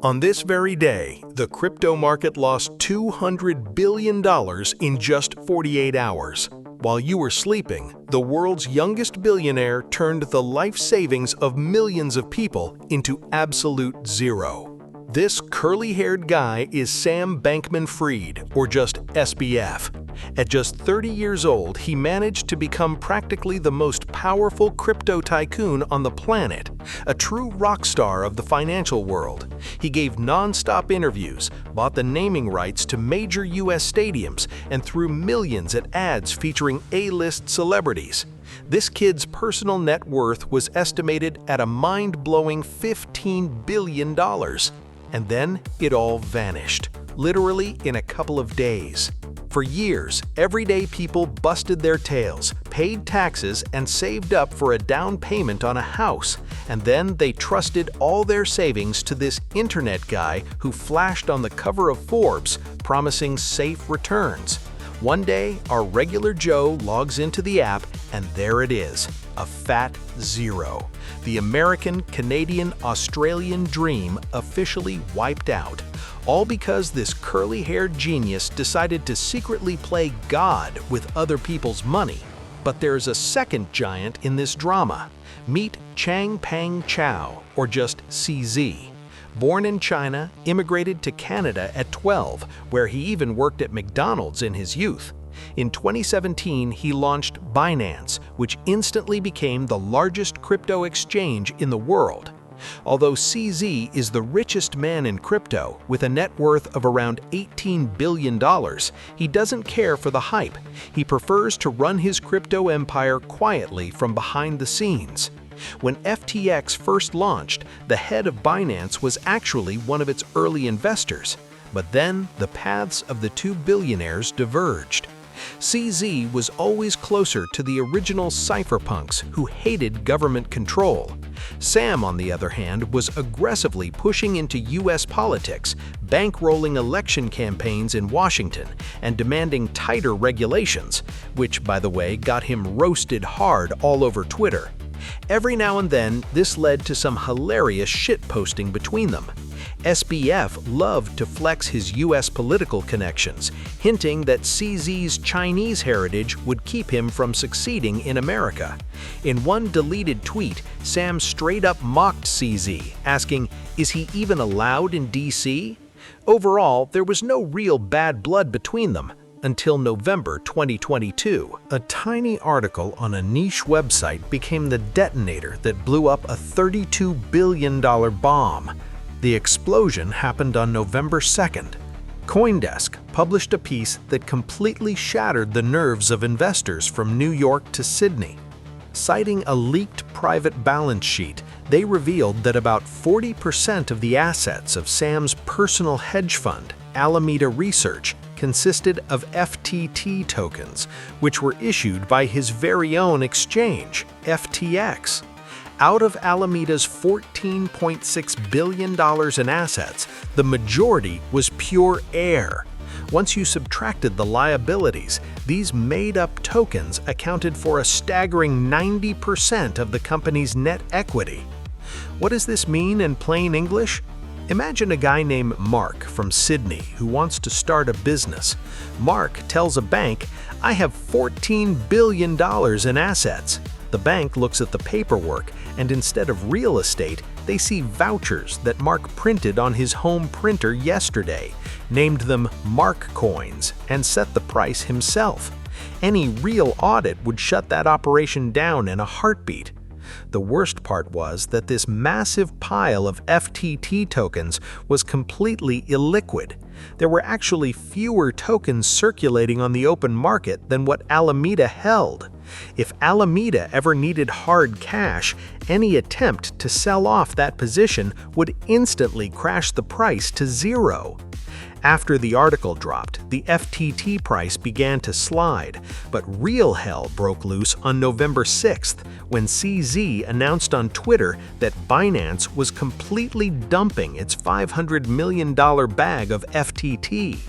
On this very day, the crypto market lost $200 billion in just 48 hours. While you were sleeping, the world's youngest billionaire turned the life savings of millions of people into absolute zero. This curly-haired guy is Sam Bankman-Fried, or just SBF. At just 30 years old, he managed to become practically the most powerful crypto tycoon on the planet, a true rock star of the financial world. He gave non-stop interviews, bought the naming rights to major U.S. stadiums, and threw millions at ads featuring A-list celebrities. This kid's personal net worth was estimated at a mind-blowing $15 billion. And then it all vanished, literally in a couple of days. For years, everyday people busted their tails, paid taxes, and saved up for a down payment on a house, and then they trusted all their savings to this internet guy who flashed on the cover of Forbes, promising safe returns. One day, our regular Joe logs into the app, and there it is, a fat zero. The American, Canadian, Australian dream officially wiped out. All because this curly-haired genius decided to secretly play God with other people's money. But there's a second giant in this drama. Meet Changpeng Zhao, or just CZ. Born in China, immigrated to Canada at 12, where he even worked at McDonald's in his youth. In 2017, he launched Binance, which instantly became the largest crypto exchange in the world. Although CZ is the richest man in crypto, with a net worth of around $18 billion, he doesn't care for the hype. He prefers to run his crypto empire quietly from behind the scenes. When FTX first launched, the head of Binance was actually one of its early investors. But then the paths of the two billionaires diverged. CZ was always closer to the original cypherpunks who hated government control. Sam, on the other hand, was aggressively pushing into U.S. politics, bankrolling election campaigns in Washington, and demanding tighter regulations, which, by the way, got him roasted hard all over Twitter. Every now and then, this led to some hilarious shitposting between them. SBF loved to flex his U.S. political connections, hinting that CZ's Chinese heritage would keep him from succeeding in America. In one deleted tweet, Sam straight up mocked CZ, asking, "Is he even allowed in D.C.?" Overall, there was no real bad blood between them. Until November 2022, a tiny article on a niche website became the detonator that blew up a $32 billion bomb. The explosion happened on November 2nd. CoinDesk published a piece that completely shattered the nerves of investors from New York to Sydney. Citing a leaked private balance sheet, they revealed that about 40% of the assets of Sam's personal hedge fund, Alameda Research, consisted of FTT tokens, which were issued by his very own exchange, FTX. Out of Alameda's $14.6 billion in assets, the majority was pure air. Once you subtracted the liabilities, these made-up tokens accounted for a staggering 90% of the company's net equity. What does this mean in plain English? Imagine a guy named Mark from Sydney who wants to start a business. Mark tells a bank, "I have $14 billion in assets." The bank looks at the paperwork, and instead of real estate, they see vouchers that Mark printed on his home printer yesterday, named them Mark coins, and set the price himself. Any real audit would shut that operation down in a heartbeat. The worst part was that this massive pile of FTT tokens was completely illiquid. There were actually fewer tokens circulating on the open market than what Alameda held. If Alameda ever needed hard cash, any attempt to sell off that position would instantly crash the price to zero. After the article dropped, the FTT price began to slide, but real hell broke loose on November 6th when CZ announced on Twitter that Binance was completely dumping its $500 million bag of FTT.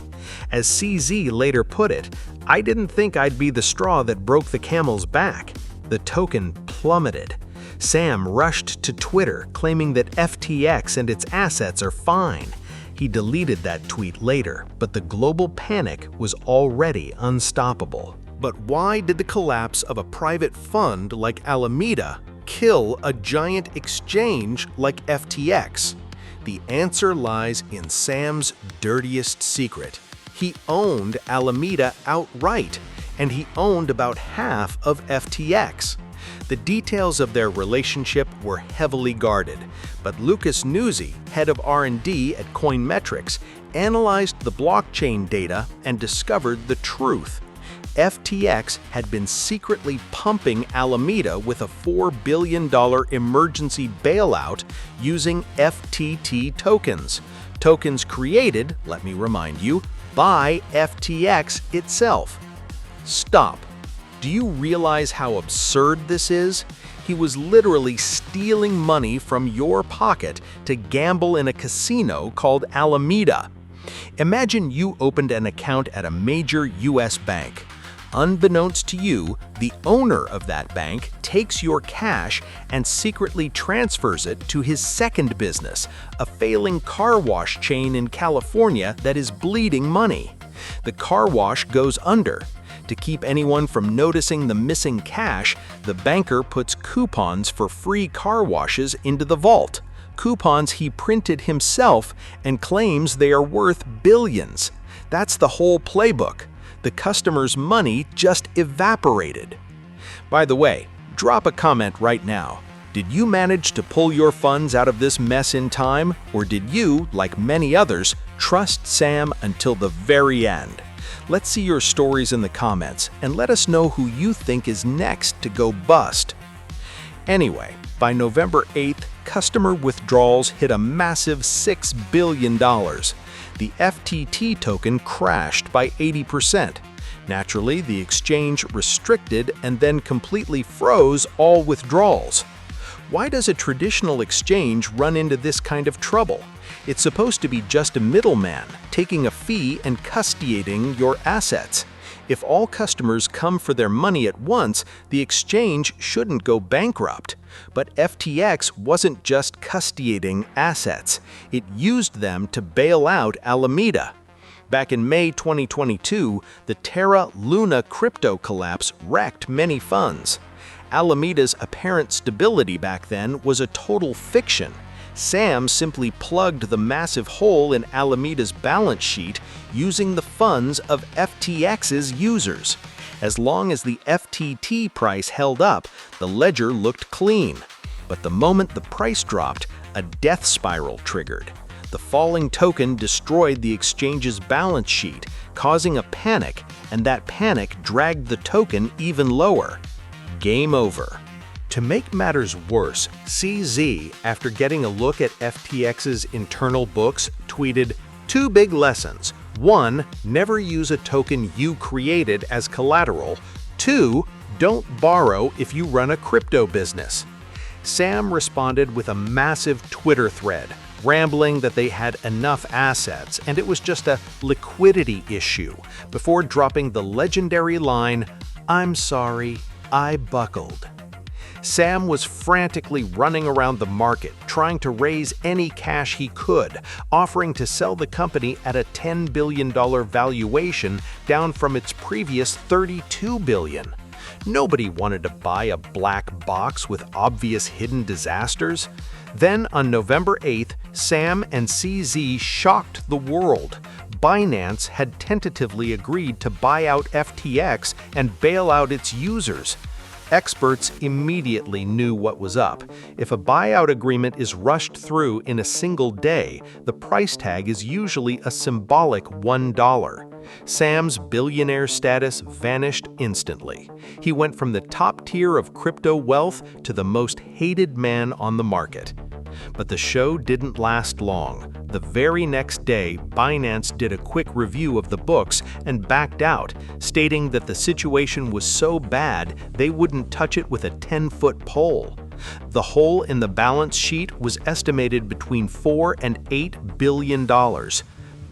As CZ later put it, "I didn't think I'd be the straw that broke the camel's back." The token plummeted. Sam rushed to Twitter, claiming that FTX and its assets are fine. He deleted that tweet later, but the global panic was already unstoppable. But why did the collapse of a private fund like Alameda kill a giant exchange like FTX? The answer lies in Sam's dirtiest secret. He owned Alameda outright, and he owned about half of FTX. The details of their relationship were heavily guarded, but Lucas Nuzzi, head of R&D at Coinmetrics, analyzed the blockchain data and discovered the truth. FTX had been secretly pumping Alameda with a $4 billion emergency bailout using FTT tokens. Tokens created, let me remind you, by FTX itself. Stop. Do you realize how absurd this is? He was literally stealing money from your pocket to gamble in a casino called Alameda. Imagine you opened an account at a major US bank. Unbeknownst to you, the owner of that bank takes your cash and secretly transfers it to his second business, a failing car wash chain in California that is bleeding money. The car wash goes under. To keep anyone from noticing the missing cash, the banker puts coupons for free car washes into the vault. Coupons he printed himself and claims they are worth billions. That's the whole playbook. The customer's money just evaporated. By the way, drop a comment right now. Did you manage to pull your funds out of this mess in time, or did you, like many others, trust Sam until the very end? Let's see your stories in the comments, and let us know who you think is next to go bust. Anyway, by November 8th, customer withdrawals hit a massive $6 billion. The FTT token crashed by 80%. Naturally, the exchange restricted and then completely froze all withdrawals. Why does a traditional exchange run into this kind of trouble? It's supposed to be just a middleman, taking a fee and custodying your assets. If all customers come for their money at once, the exchange shouldn't go bankrupt. But FTX wasn't just custodying assets. It used them to bail out Alameda. Back in May 2022, the Terra Luna crypto collapse wrecked many funds. Alameda's apparent stability back then was a total fiction. Sam simply plugged the massive hole in Alameda's balance sheet using the funds of FTX's users. As long as the FTT price held up, the ledger looked clean. But the moment the price dropped, a death spiral triggered. The falling token destroyed the exchange's balance sheet, causing a panic, and that panic dragged the token even lower. Game over. To make matters worse, CZ, after getting a look at FTX's internal books, tweeted, "Two big lessons. 1. Never use a token you created as collateral. 2. Don't borrow if you run a crypto business." Sam responded with a massive Twitter thread, rambling that they had enough assets and it was just a liquidity issue, before dropping the legendary line, "I'm sorry, I buckled." Sam was frantically running around the market, trying to raise any cash he could, offering to sell the company at a $10 billion valuation down from its previous $32 billion. Nobody wanted to buy a black box with obvious hidden disasters. Then on November 8th, Sam and CZ shocked the world. Binance had tentatively agreed to buy out FTX and bail out its users. Experts immediately knew what was up. If a buyout agreement is rushed through in a single day, the price tag is usually a symbolic $1. Sam's billionaire status vanished instantly. He went from the top tier of crypto wealth to the most hated man on the market. But the show didn't last long. The very next day, Binance did a quick review of the books and backed out, stating that the situation was so bad they wouldn't touch it with a 10-foot pole. The hole in the balance sheet was estimated between $4 and $8 billion.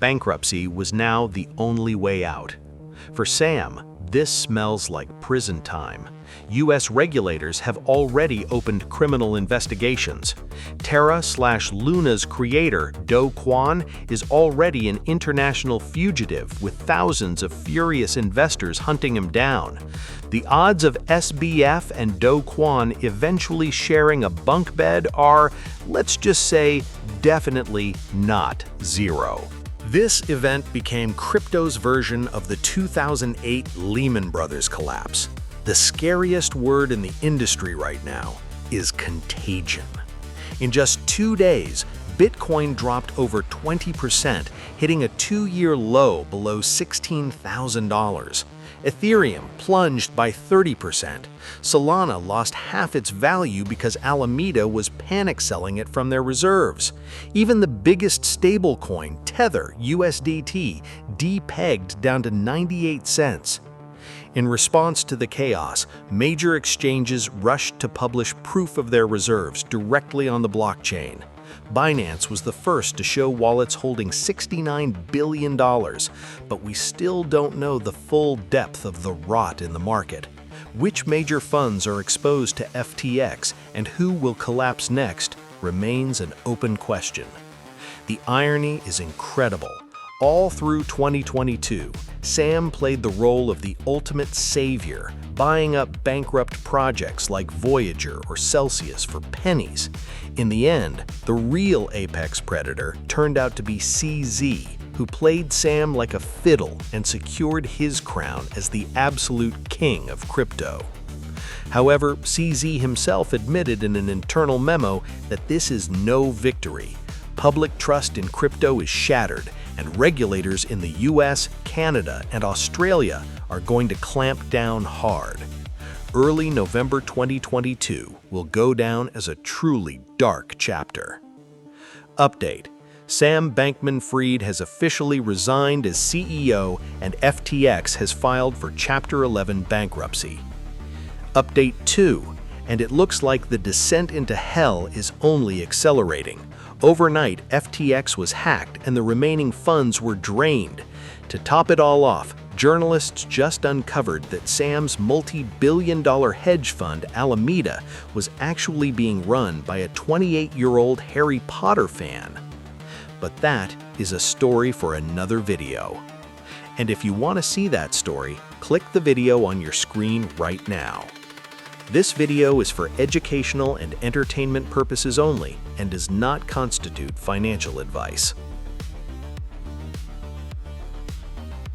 Bankruptcy was now the only way out. For Sam, This smells like prison time. U.S. regulators have already opened criminal investigations. Terra/Luna's creator, Do Kwon, is already an international fugitive with thousands of furious investors hunting him down. The odds of SBF and Do Kwon eventually sharing a bunk bed are, let's just say, definitely not zero. This event became crypto's version of the 2008 Lehman Brothers collapse. The scariest word in the industry right now is contagion. In just 2 days, Bitcoin dropped over 20%, hitting a 2-year low below $16,000. Ethereum plunged by 30%. Solana lost half its value because Alameda was panic selling it from their reserves. Even the biggest stablecoin, Tether USDT, depegged down to 98 cents. In response to the chaos, major exchanges rushed to publish proof of their reserves directly on the blockchain. Binance was the first to show wallets holding $69 billion, but we still don't know the full depth of the rot in the market. Which major funds are exposed to FTX and who will collapse next remains an open question. The irony is incredible. All through 2022, Sam played the role of the ultimate savior, buying up bankrupt projects like Voyager or Celsius for pennies. In the end, the real apex predator turned out to be CZ, who played Sam like a fiddle and secured his crown as the absolute king of crypto. However, CZ himself admitted in an internal memo that this is no victory. Public trust in crypto is shattered, and regulators in the US, Canada, and Australia are going to clamp down hard. Early November 2022 will go down as a truly dark chapter. Update: Sam Bankman-Fried has officially resigned as CEO and FTX has filed for Chapter 11 bankruptcy. Update 2, and it looks like the descent into hell is only accelerating. Overnight, FTX was hacked and the remaining funds were drained. To top it all off, journalists just uncovered that Sam's multi-billion-dollar hedge fund, Alameda, was actually being run by a 28-year-old Harry Potter fan. But that is a story for another video. And if you want to see that story, click the video on your screen right now. This video is for educational and entertainment purposes only and does not constitute financial advice.